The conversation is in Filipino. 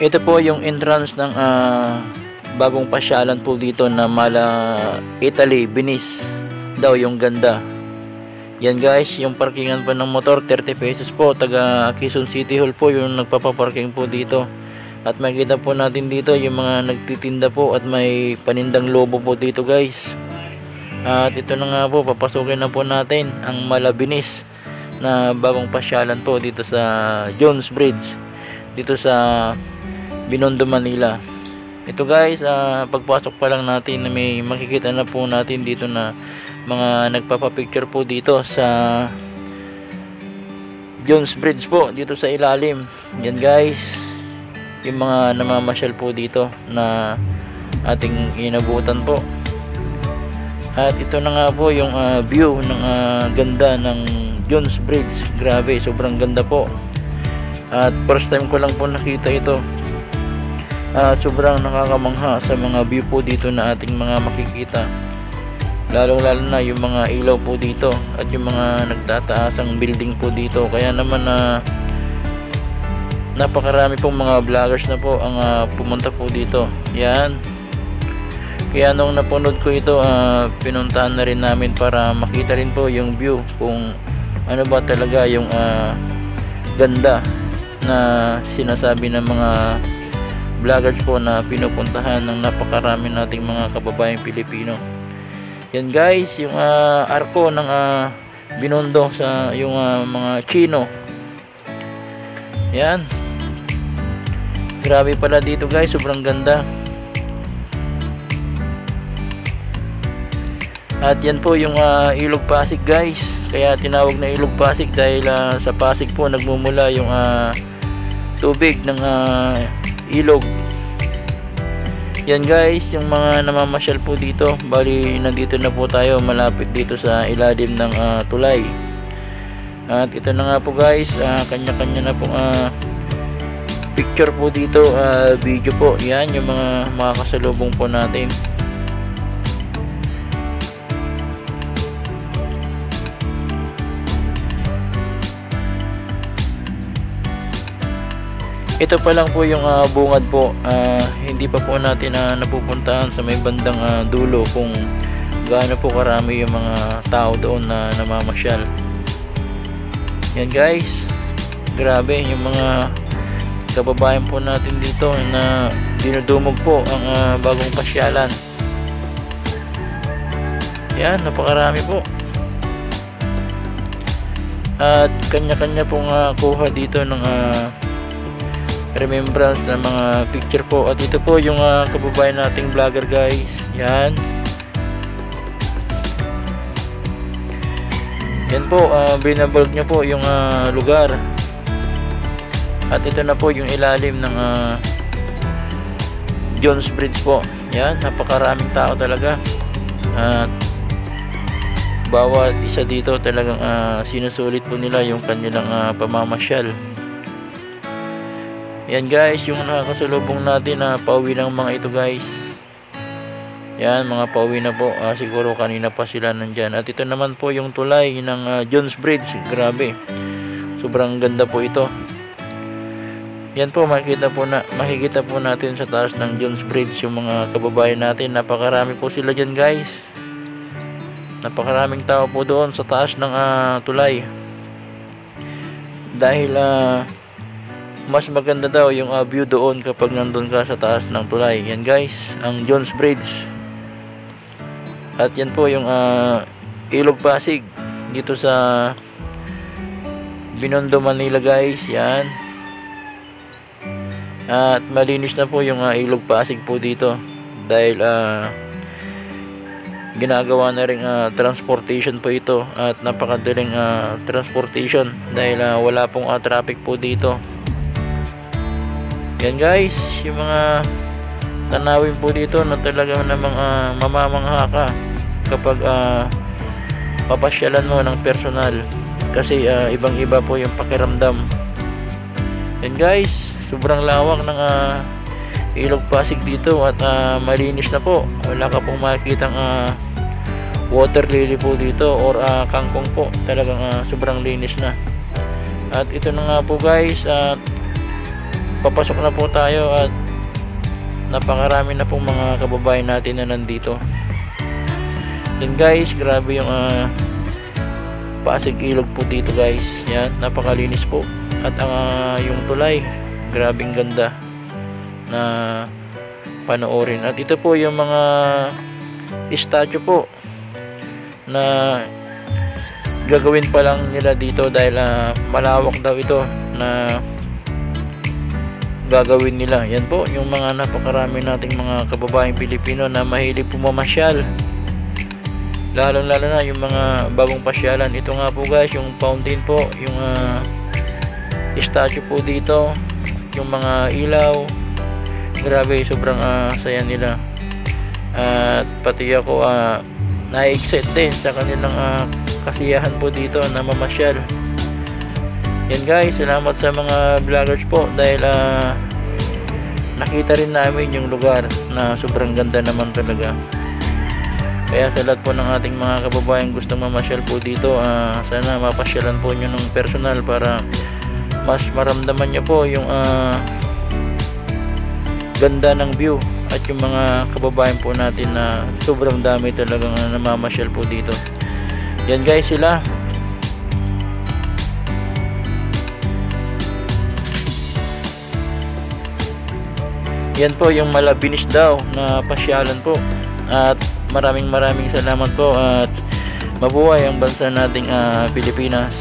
Ito po yung entrance ng bagong pasyalan po dito na Mala Italy, Venice daw yung ganda. Yan guys, yung parkingan pa ng motor 30 pesos po. Taga Quezon City Hall po yung nagpapaparking po dito. At makikita po natin dito yung mga nagtitinda po at may panindang lobo po dito guys. At ito na nga po, papasukin na po natin ang Mala Venice na bagong pasyalan po dito sa Jones Bridge, dito sa Binondo, Manila. Ito guys, pagpasok pa lang natin, may makikita na po natin dito na mga nagpapapicture po dito sa Jones Bridge po, dito sa ilalim. Yan guys, yung mga namamasyal po dito na ating inabutan po. At ito na nga po yung view ng ganda ng Jones Bridge. Grabe, sobrang ganda po. At first time ko lang po nakita ito. Sobrang nakakamangha sa mga view po dito na ating mga makikita. Lalo na yung mga ilaw po dito at yung mga nagtataasang building po dito. Kaya naman napakarami pong mga vloggers na po ang pumunta po dito. Yan. Kaya nung napunod ko ito, pinuntahan na rin namin para makita rin po yung view, kung ano ba talaga yung ganda na sinasabi ng mga vloggers po na pinupuntahan ng napakarami nating mga kababayang Pilipino. Yan guys, yung arko ng Binondo sa yung mga Chino. Yan. Grabe pala dito guys, sobrang ganda. At yan po yung Ilog Pasig guys. Kaya tinawag na Ilog Pasig dahil sa Pasig po nagmumula yung tubig ng ilog. Yan guys, yung mga namamasyal po dito. Bali nandito na po tayo, malapit dito sa ilalim ng tulay. At ito na nga po guys, kanya-kanya na po picture po dito, video po. Yan yung mga kasalubong po natin. Ito pa lang po yung bungad po. Hindi pa po natin napupuntahan sa may bandang dulo kung gaano po karami yung mga tao doon na namamasyal. Yan guys, grabe yung mga kababayan po natin dito na dinudumog po ang bagong pasyalan. Yan, napakarami po. At kanya-kanya pong kuha dito ng remembrance ng mga picture po. At ito po yung kababayan nating vlogger guys. Yan. Yan po, binablog niya po yung lugar. At ito na po yung ilalim ng Jones Bridge po. Yan, napakaraming tao talaga. At bawat isa dito talagang sinusulit po nila yung kanilang pamamasyal. Yan guys, yung nakakasalubong natin na pauwi ng mga ito guys. Yan, mga pauwi na po. Siguro kanina pa sila nandyan. At ito naman po yung tulay ng Jones Bridge. Grabe, sobrang ganda po ito. Yan po, makikita po natin sa taas ng Jones Bridge yung mga kababayan natin. Napakarami po sila dyan guys. Napakaraming tao po doon sa taas ng tulay. Dahil mas maganda daw yung view doon kapag nandun ka sa taas ng tulay. Yan guys, ang Jones Bridge. At yan po yung Ilog Pasig dito sa Binondo, Manila guys. Yan. At malinis na po yung Ilog Pasig po dito dahil ginagawa na rin transportation po ito. At napakadaling transportation dahil wala pong traffic po dito. Yan guys, yung mga tanawin po dito na talagang namang mamamangha ka kapag papasyalan mo ng personal, kasi ibang iba po yung pakiramdam. Yan guys, sobrang lawak ng Ilog Pasig dito at malinis na po. Wala ka pong makikitang water lily po dito or kangkong po. Talagang sobrang linis na. At ito na nga po guys, papasok na po tayo at napakarami na pong mga kababayan natin na nandito. Yan guys, grabe yung Pasig Ilog po dito guys. Yan, napakalinis po. At yung tulay, grabing ganda na panoorin. At ito po yung mga statue po na gagawin pa lang nila dito dahil malawak daw ito na gagawin nila. Yan po yung mga napakarami nating mga kababayang Pilipino na mahilig pumamasyal, lalo na yung mga bagong pasyalan. Ito nga po guys, yung fountain po, yung statue po dito, yung mga ilaw, grabe, sobrang saya nila. At pati ako na-excite din sa kanilang kasiyahan po dito na mamasyal. Yan guys, salamat sa mga vloggers po dahil nakita rin namin yung lugar na sobrang ganda naman talaga. Kaya sa lahat po ng ating mga kababayan gustong mamasyal po dito, sana mapasyalan po nyo ng personal para mas maramdaman nyo po yung ganda ng view at yung mga kababayan po natin na sobrang dami talagang namamasyal po dito. Yan guys sila. Yan po yung Malabinis daw na pasyalan po. At maraming salamat po at mabuhay ang bansa nating Pilipinas.